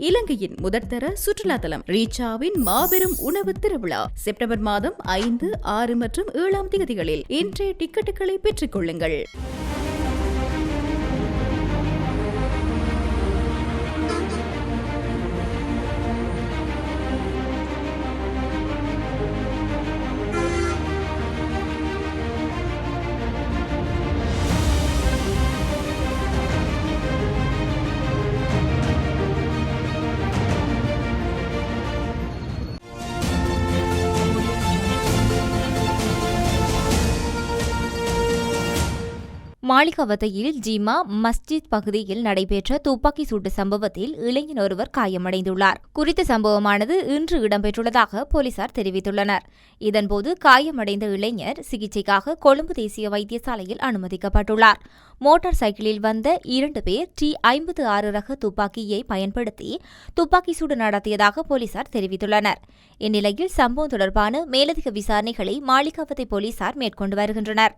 இலங்கையின் முதற்தர சுற்றுலா தலம் ரீச்சாவின் மாபெரும் உணவு திருவிழா செப்டம்பர் மாதம் 5, 6 மற்றும் 7 தேதிகளில் இன்றைய டிக்கெட்டுகளை பெற்றுக் கொள்ளுங்கள். மாளிகாவத்தையில் ஜிமா மஸ்ஜித் பகுதியில் நடைபெற்ற துப்பாக்கி சூட்டு சம்பவத்தில் இளைஞர் ஒருவர் காயமடைந்துள்ளார். குறித்த சம்பவமானது இன்று இடம்பெற்றுள்ளதாக போலீசார் தெரிவித்துள்ளனர். இதன்போது காயமடைந்த இளைஞர் சிகிச்சைக்காக கொழும்பு தேசிய வைத்தியசாலையில் அனுமதிக்கப்பட்டுள்ளார். மோட்டார் சைக்கிளில் வந்த 2 பேர் T56 ரக துப்பாக்கியை பயன்படுத்தி துப்பாக்கி சூடு நடத்தியதாக போலீசார் தெரிவித்துள்ளனர். இந்நிலையில் சம்பவம் தொடர்பான மேலதிக விசாரணைகளை மாளிகாவத்தை போலீசார் மேற்கொண்டு வருகின்றனர்.